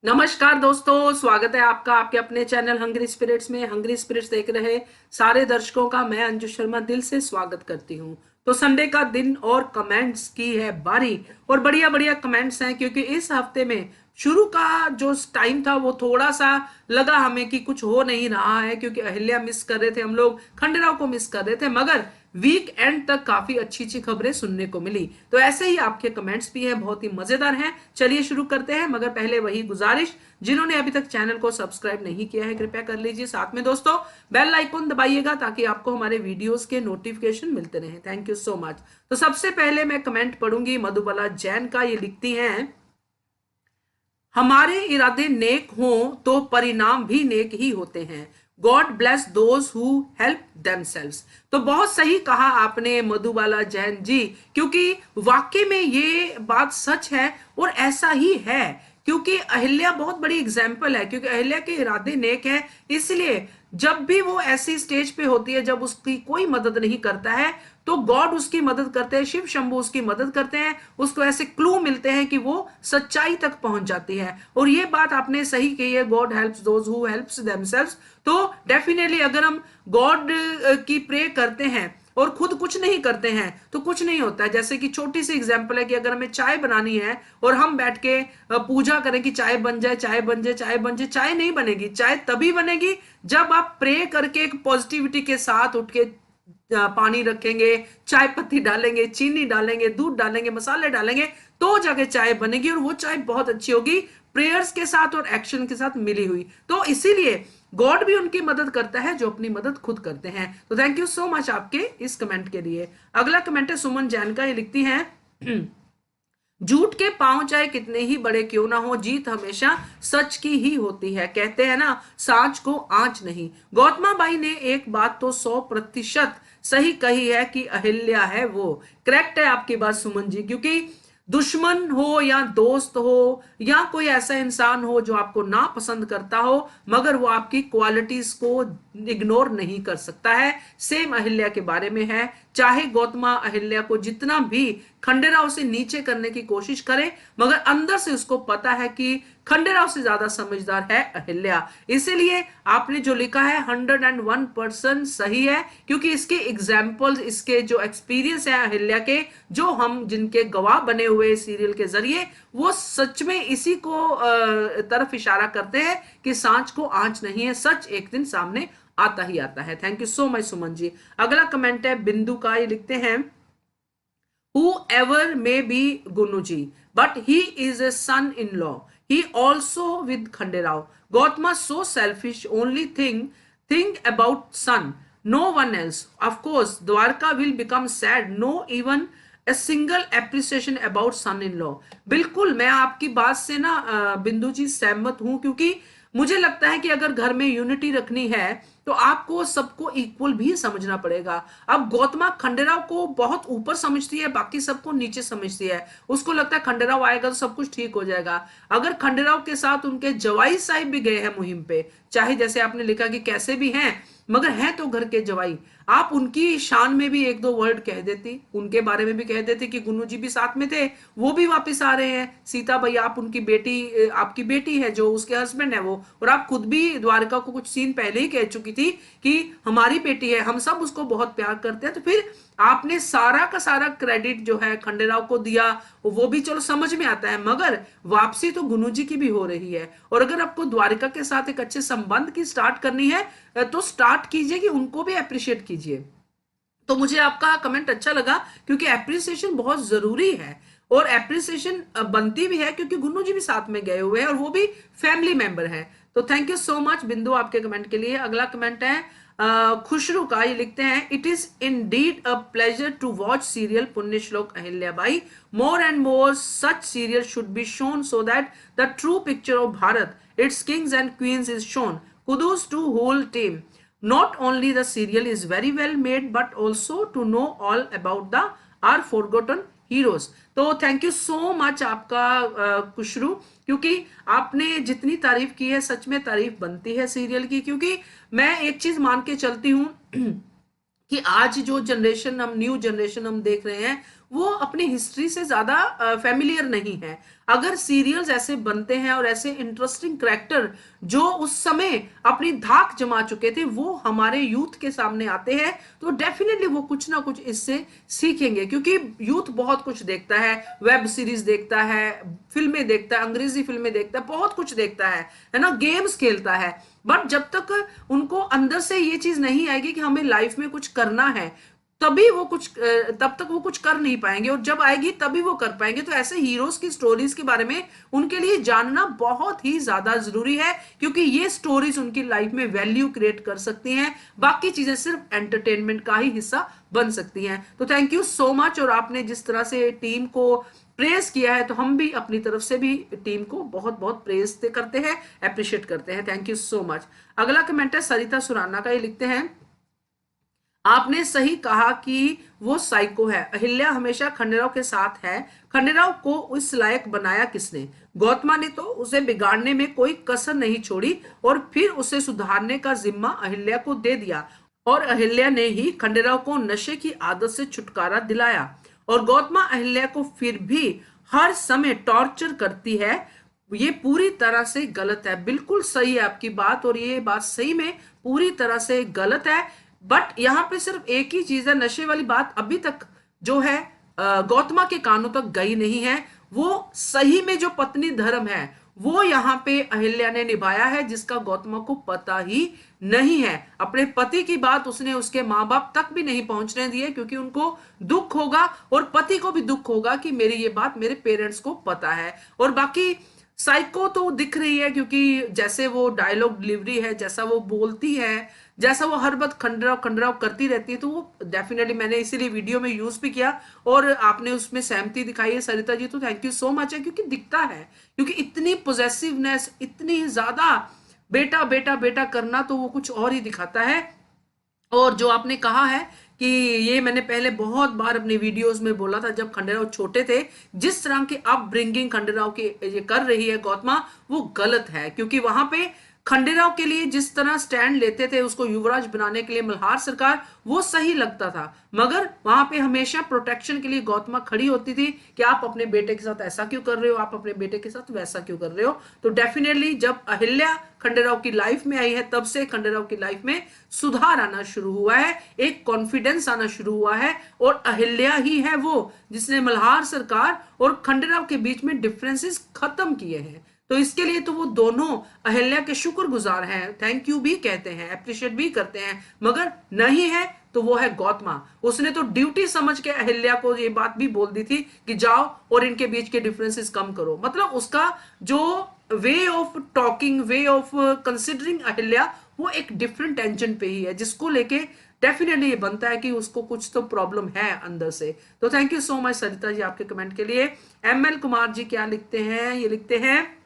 नमस्कार दोस्तों, स्वागत है आपका आपके अपने चैनल हंग्री स्पिरिट्स में। हंग्री स्पिरिट्स देख रहे सारे दर्शकों का मैं अंजू शर्मा दिल से स्वागत करती हूं। तो संडे का दिन और कमेंट्स की है बारी, और बढ़िया बढ़िया कमेंट्स हैं क्योंकि इस हफ्ते में शुरू का जो टाइम था वो थोड़ा सा लगा हमें कि कुछ हो नहीं रहा है, क्योंकि अहिल्या मिस कर रहे थे, हम लोग खंडेराव को मिस कर रहे थे, मगर वीक एंड तक काफी अच्छी अच्छी खबरें सुनने को मिली। तो ऐसे ही आपके कमेंट्स भी हैं, बहुत ही मजेदार हैं। चलिए शुरू करते हैं, मगर पहले वही गुजारिश, जिन्होंने अभी तक चैनल को सब्सक्राइब नहीं किया है कृपया कर लीजिए। साथ में दोस्तों बेल आइकन दबाइएगा ताकि आपको हमारे वीडियोस के नोटिफिकेशन मिलते रहे। Thank you so much. तो सबसे पहले मैं कमेंट पढ़ूंगी मधुबाला जैन का। ये लिखती हैं, हमारे इरादे नेक हों तो परिणाम भी नेक ही होते हैं। God bless those who help themselves. तो बहुत सही कहा आपने मधुबाला जैन जी, क्योंकि वाकई में ये बात सच है और ऐसा ही है। क्योंकि अहिल्या बहुत बड़ी एग्जाम्पल है, क्योंकि अहिल्या के इरादे नेक है, इसलिए जब भी वो ऐसी स्टेज पे होती है जब उसकी कोई मदद नहीं करता है तो गॉड उसकी मदद करते हैं, शिव शंभू उसकी मदद करते हैं, उसको ऐसे क्लू मिलते हैं कि वो सच्चाई तक पहुंच जाती है। और ये बात आपने सही कही है, God helps those who helps themselves. तो डेफिनेटली अगर हम गॉड की प्रे करते हैं और खुद कुछ नहीं करते हैं तो कुछ नहीं होता है। जैसे कि छोटी सी एग्जांपल है कि अगर हमें चाय बनानी है और हम बैठ के पूजा करें कि चाय बन जाए, चाय बन जाए, चाय बन जाए, चाय नहीं बनेगी। चाय तभी बनेगी जब आप प्रे करके एक पॉजिटिविटी के साथ उठ के पानी रखेंगे, चाय पत्ती डालेंगे, चीनी डालेंगे, दूध डालेंगे, मसाले डालेंगे, तो जाके चाय बनेगी और वो चाय बहुत अच्छी होगी, प्रेयर्स के साथ और एक्शन के साथ मिली हुई। तो इसीलिए गॉड भी उनकी मदद करता है जो अपनी मदद खुद करते हैं। तो थैंक यू सो मच आपके इस कमेंट के लिए। अगला कमेंट है सुमन जैन का। ये लिखती हैं, झूठ के पांव चाहे कितने ही बड़े क्यों ना हो, जीत हमेशा सच की ही होती है। कहते हैं ना, सांच को आंच नहीं। गौतमा बाई ने एक बात तो 100% सही कही है कि अहिल्या है वो। करेक्ट है आपकी बात सुमन जी, क्योंकि दुश्मन हो या दोस्त हो या कोई ऐसा इंसान हो जो आपको ना पसंद करता हो, मगर वो आपकी क्वालिटीज को इग्नोर नहीं कर सकता है। सेम अहिल्या के बारे में है। चाहे गौतमा अहिल्या को जितना भी खंडेराव से नीचे करने की कोशिश करे, मगर अंदर से उसको पता है कि खंडेराव से ज्यादा समझदार है अहिल्या। इसीलिए आपने जो लिखा है 101% सही है, क्योंकि इसके एग्जाम्पल्स, इसके जो एक्सपीरियंस है अहिल्या के, जो हम जिनके गवाह बने हुए सीरियल के जरिए, वो सच में इसी को तरफ इशारा करते हैं कि सांच को आंच नहीं है, सच एक दिन सामने आता ही आता है। Thank you so much Suman ji. अगला कमेंट है बिंदु का। ये लिखते हैं, whoever may be Gunuji, but he is a son-in-law. He also with Khanderao. Gautama so selfish, only think about son, no one else. Of course, Dwarka will become sad. No even a single appreciation about son-in-law. बिल्कुल मैं आपकी बात से ना बिंदु जी सहमत हूं, क्योंकि मुझे लगता है कि अगर घर में यूनिटी रखनी है तो आपको सबको इक्वल भी समझना पड़ेगा। अब गौतमा खंडेराव को बहुत ऊपर समझती है, बाकी सबको नीचे समझती है। उसको लगता है खंडेराव आएगा तो सब कुछ ठीक हो जाएगा। अगर खंडेराव के साथ उनके जवाई साहिब भी गए हैं मुहिम पे, चाहे जैसे आपने लिखा कि कैसे भी हैं, मगर हैं तो घर के जवाई, आप उनकी शान में भी एक दो वर्ड कह देती, उनके बारे में भी कह देते कि गुन्नू जी भी साथ में थे, वो भी वापस आ रहे हैं। सीता भाई आप उनकी बेटी, आपकी बेटी है जो उसके हस्बैंड है वो, और आप खुद भी द्वारका को कुछ सीन पहले ही कह चुकी थी कि हमारी बेटी है, हम सब उसको बहुत प्यार करते हैं। तो फिर आपने सारा का सारा क्रेडिट जो है खंडेराव को दिया, वो भी चलो समझ में आता है, मगर वापसी तो गुन्नू जी की भी हो रही है। और अगर आपको द्वारिका के साथ एक अच्छे संबंध की स्टार्ट करनी है तो स्टार्ट कीजिए कि उनको भी अप्रिशिएट कीजिए। तो मुझे आपका कमेंट अच्छा लगा, क्योंकि एप्रिसिएशन बहुत जरूरी है, और एप्रिसिएशन बनती भी है क्योंकि गुन्नू जी भी साथ में गए हुए हैं और वो भी फैमिली मेंबर है। तो थैंक यू सो मच बिंदु आपके कमेंट के लिए। अगला कमेंट है खुशरू का। ये लिखते हैं, it is indeed a pleasure to watch serial Punya Shlok Ahilyabai. More and more such serial should be shown so that the true picture of Bharat, its kings and queens is shown. Kudos to whole team. Not only the serial is very well made, but also to know all about the our forgotten heroes. तो thank you so much आपका खुशरू, क्योंकि आपने जितनी तारीफ की है सच में तारीफ बनती है सीरियल की। क्योंकि मैं एक चीज मान के चलती हूँ कि आज जो जनरेशन हम न्यू जनरेशन हम देख रहे हैं, वो अपनी हिस्ट्री से ज्यादा फेमिलियर नहीं है। अगर सीरियल्स ऐसे बनते हैं और ऐसे इंटरेस्टिंग कैरेक्टर जो उस समय अपनी धाक जमा चुके थे वो हमारे यूथ के सामने आते हैं, तो डेफिनेटली वो कुछ ना कुछ इससे सीखेंगे, क्योंकि यूथ बहुत कुछ देखता है, वेब सीरीज देखता है, फिल्में देखता है, अंग्रेजी फिल्में देखता है, बहुत कुछ देखता है ना, गेम्स खेलता है। बट जब तक उनको अंदर से ये चीज नहीं आएगी कि हमें लाइफ में कुछ करना है, तभी वो कुछ तब तक वो कुछ कर नहीं पाएंगे, और जब आएगी तभी वो कर पाएंगे। तो ऐसे हीरोज की स्टोरीज के बारे में उनके लिए जानना बहुत ही ज्यादा जरूरी है, क्योंकि ये स्टोरीज उनकी लाइफ में वैल्यू क्रिएट कर सकती हैं, बाकी चीजें सिर्फ एंटरटेनमेंट का ही हिस्सा बन सकती हैं। तो थैंक यू सो मच। और आपने जिस तरह से टीम को प्रेज किया है, तो हम भी अपनी तरफ से भी टीम को बहुत बहुत प्रेज करते हैं, अप्रिशिएट करते हैं। Thank you so much. अगला कमेंट है सरिता सुराना का। ये लिखते हैं, आपने सही कहा कि वो साइको है। अहिल्या हमेशा खंडेराव के साथ है। खंडेराव को उस लायक बनाया किसने? गौतमा ने तो उसे बिगाड़ने में कोई कसर नहीं छोड़ी और फिर उसे सुधारने का जिम्मा अहिल्या को दे दिया, और अहिल्या ने ही खंडेराव को नशे की आदत से छुटकारा दिलाया। और गौतमा अहिल्या को फिर भी हर समय टॉर्चर करती है। ये पूरी तरह से गलत है। बिल्कुल सही है आपकी बात, और ये बात सही में पूरी तरह से गलत है। बट यहाँ पे सिर्फ एक ही चीज है, नशे वाली बात अभी तक जो है गौतमा के कानों तक गई नहीं है। वो सही में जो पत्नी धर्म है वो यहाँ पे अहिल्या ने निभाया है, जिसका गौतमा को पता ही नहीं है। अपने पति की बात उसने उसके माँ बाप तक भी नहीं पहुंचने दिए, क्योंकि उनको दुख होगा और पति को भी दुख होगा कि मेरी ये बात मेरे पेरेंट्स को पता है। और बाकी साइको तो दिख रही है, क्योंकि जैसे वो डायलॉग डिलीवरी है, जैसा वो बोलती है, जैसा वो हर बात खंडराव खंडराव करती रहती है, तो वो डेफिनेटली मैंने इसीलिए वीडियो में यूज भी किया और आपने उसमें सहमति दिखाई है सरिता जी, तो थैंक यू सो मच है। क्योंकि दिखता है, क्योंकि इतनी पोजेसिवनेस, इतनी ज्यादा बेटा बेटा बेटा करना, तो वो कुछ और ही दिखाता है। और जो आपने कहा है कि ये मैंने पहले बहुत बार अपने वीडियोस में बोला था, जब खंडेराव छोटे थे, जिस तरह की अपब्रिंगिंग खंडेराव की ये कर रही है गौतमा, वो गलत है। क्योंकि वहां पे खंडेराव के लिए जिस तरह स्टैंड लेते थे उसको युवराज बनाने के लिए मल्हार सरकार, वो सही लगता था, मगर वहां पे हमेशा प्रोटेक्शन के लिए गौतमा खड़ी होती थी कि आप अपने बेटे के साथ ऐसा क्यों कर रहे हो, आप अपने बेटे के साथ वैसा क्यों कर रहे हो। तो डेफिनेटली जब अहिल्या खंडेराव की लाइफ में आई है, तब से खंडेराव की लाइफ में सुधार आना शुरू हुआ है, एक कॉन्फिडेंस आना शुरू हुआ है। और अहिल्या ही है वो जिसने मल्हार सरकार और खंडेराव के बीच में डिफरेंसेस खत्म किए हैं। तो इसके लिए तो वो दोनों अहिल्या के शुक्रगुजार हैं, थैंक यू भी कहते हैं, अप्रिशिएट भी करते हैं। मगर नहीं है तो वो है गौतमा। उसने तो ड्यूटी समझ के अहिल्या को ये बात भी बोल दी थी कि जाओ और इनके बीच के डिफरेंसेस कम करो। मतलब उसका जो way of talking, way of considering Ahilya, वो एक डिफरेंट टेंशन पे ही है, जिसको लेके डेफिनेटली ये बनता है कि उसको कुछ तो प्रॉब्लम है अंदर से। तो thank you so much Sarita ji आपके कमेंट के लिए। एमएल कुमार जी क्या लिखते हैं? ये लिखते हैं,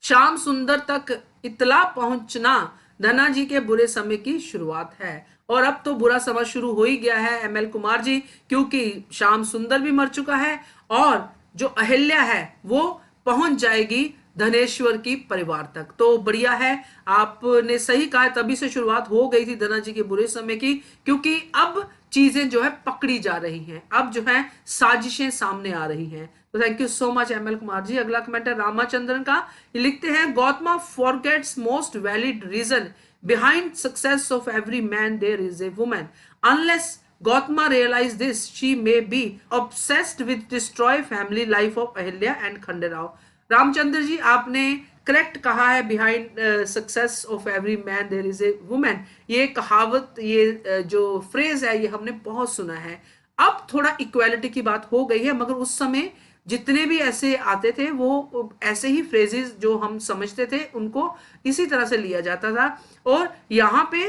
श्याम सुंदर तक इतला पहुंचना धना जी के बुरे समय की शुरुआत है। और अब तो बुरा समय शुरू हो ही गया है एमएल कुमार जी, क्योंकि श्याम सुंदर भी मर चुका है और जो अहिल्या है वो पहुंच जाएगी धनेश्वर की परिवार तक। तो बढ़िया है, आपने सही कहा, तभी से शुरुआत हो गई थी धना जी के बुरे समय की, क्योंकि अब चीजें जो है पकड़ी जा रही हैं, अब जो है साजिशें सामने आ रही हैं। तो thank you so much ML Kumar ji. अगला कमेंट है रामाचंद्रन का। ये लिखते हैं, Gautama forgets most valid reason behind success of every man there is a woman. Unless Gautama realized this, she may be obsessed with destroy family life of Ahilya and Khanderao. Ramchandra ji आपने correct कहा है, behind success of every man there is a woman. ये कहावत, ये जो phrase है, ये हमने बहुत सुना है। अब थोड़ा इक्वालिटी की बात हो गई है, मगर उस समय जितने भी ऐसे आते थे वो ऐसे ही फ्रेजेस जो हम समझते थे उनको इसी तरह से लिया जाता था। और यहाँ पे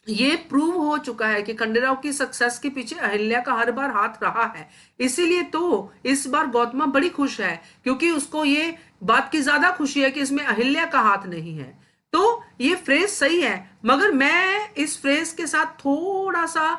ये प्रूव हो चुका है कि खंडेराव की सक्सेस के पीछे अहिल्या का हर बार हाथ रहा है। इसीलिए तो इस बार गौतमा बड़ी खुश है, क्योंकि उसको ये बात की ज्यादा खुशी है कि इसमें अहिल्या का हाथ नहीं है। तो ये फ्रेज सही है, मगर मैं इस फ्रेज के साथ थोड़ा सा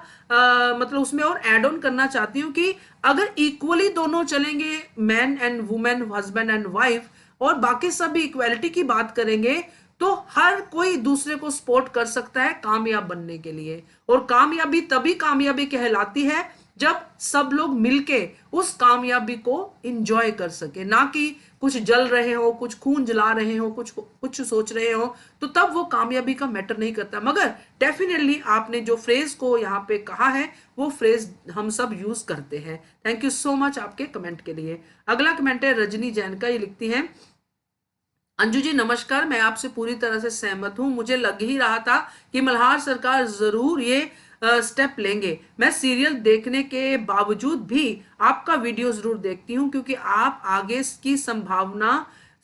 मतलब उसमें और एड ऑन करना चाहती हूँ कि अगर इक्वली दोनों चलेंगे, man and women, husband and wife, और बाकी सब इक्वालिटी की बात करेंगे, तो हर कोई दूसरे को सपोर्ट कर सकता है कामयाब बनने के लिए। और कामयाबी तभी कामयाबी कहलाती है जब सब लोग मिलके उस कामयाबी को एंजॉय कर सके, ना कि कुछ जल रहे हो, कुछ खून जला रहे हो, कुछ सोच रहे हो, तो तब वो कामयाबी का मैटर नहीं करता। मगर डेफिनेटली आपने जो फ्रेज को यहाँ पे कहा है वो फ्रेज हम सब यूज करते हैं। थैंक यू सो मच आपके कमेंट के लिए। अगला कमेंट है रजनी जैन का, ये लिखती हैं, अंजू जी नमस्कार, मैं आपसे पूरी तरह से सहमत हूं। मुझे लग ही रहा था कि मल्हार सरकार जरूर ये स्टेप लेंगे। मैं सीरियल देखने के बावजूद भी आपका वीडियो जरूर देखती हूं, क्योंकि आप आगे की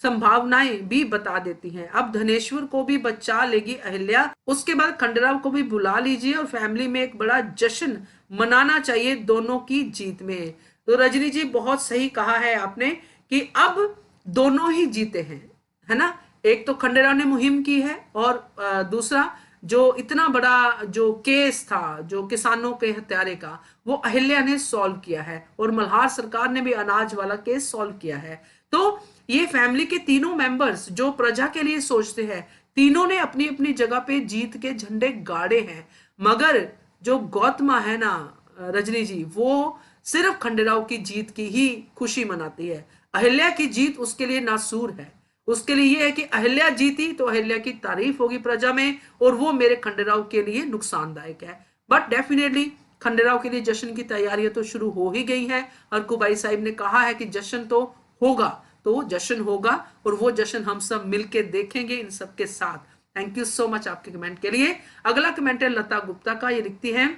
संभावनाएं भी बता देती हैं। अब धनेश्वर को भी बचा लेगी अहिल्या, उसके बाद खंडेराव को भी बुला लीजिए और फैमिली में एक बड़ा जश्न मनाना चाहिए दोनों की जीत में। तो रजनी जी बहुत सही कहा है आपने कि अब दोनों ही जीते हैं, है ना। एक तो खंडेराव ने मुहिम की है और दूसरा जो इतना बड़ा जो केस था जो किसानों के हत्यारे का, वो अहिल्या ने सॉल्व किया है और मल्हार सरकार ने भी अनाज वाला केस सॉल्व किया है। तो ये फैमिली के तीनों मेंबर्स जो प्रजा के लिए सोचते हैं, तीनों ने अपनी अपनी जगह पे जीत के झंडे गाड़े हैं। मगर जो गौतमा है ना रजनी जी, वो सिर्फ खंडेराव की जीत की ही खुशी मनाती है। अहिल्या की जीत उसके लिए नासूर है। उसके लिए यह है कि अहिल्या जीती तो अहिल्या की तारीफ होगी प्रजा में, और वो मेरे खंडेराव के लिए नुकसानदायक है। बट डेफिनेटली खंडेराव के लिए जश्न की तैयारियां तो शुरू हो ही गई हैं। और कुबाई साहिब ने कहा है कि जश्न तो होगा, तो जश्न होगा और वो जश्न हम सब मिलके देखेंगे इन सबके साथ। थैंक यू सो मच आपके कमेंट के लिए। अगला कमेंट है लता गुप्ता का, ये लिखती हैं,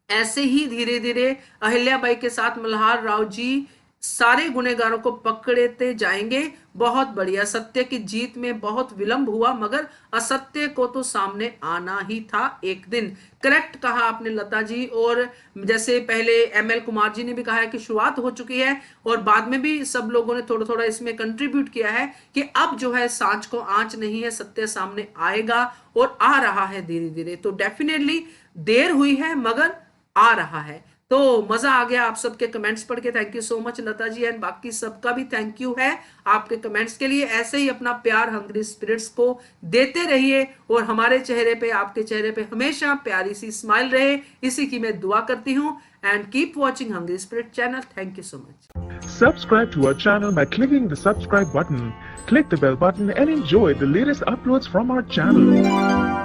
ऐसे ही धीरे धीरे अहिल्याबाई के साथ मल्हार राव जी सारे गुनेगारों को पकड़ते जाएंगे। बहुत बढ़िया। सत्य की जीत में बहुत विलंब हुआ, मगर असत्य को तो सामने आना ही था एक दिन। करेक्ट कहा आपने लता जी। और जैसे पहले एमएल कुमार जी ने भी कहा है कि शुरुआत हो चुकी है, और बाद में भी सब लोगों ने थोड़ा थोड़ा इसमें कंट्रीब्यूट किया है कि अब जो है सांच को आंच नहीं है, सत्य सामने आएगा और आ रहा है धीरे धीरे। तो डेफिनेटली देर हुई है मगर आ रहा है। तो मजा आ गया आप सबके कमेंट्स पढ़ के। Thank you so much Lata ji, and बाकी सबका भी थैंक यू है आपके कमेंट्स के लिए। ऐसे ही अपना प्यार हंग्री स्पिरिट्स को देते रहिए और हमारे चेहरे पे, आपके चेहरे पे हमेशा प्यारी सी स्माइल रहे, इसी की मैं दुआ करती हूँ। And keep watching hungry spirit channel. Thank you so much. Subscribe to our channel by clicking the subscribe button. Click the bell button and enjoy the latest uploads from our channel.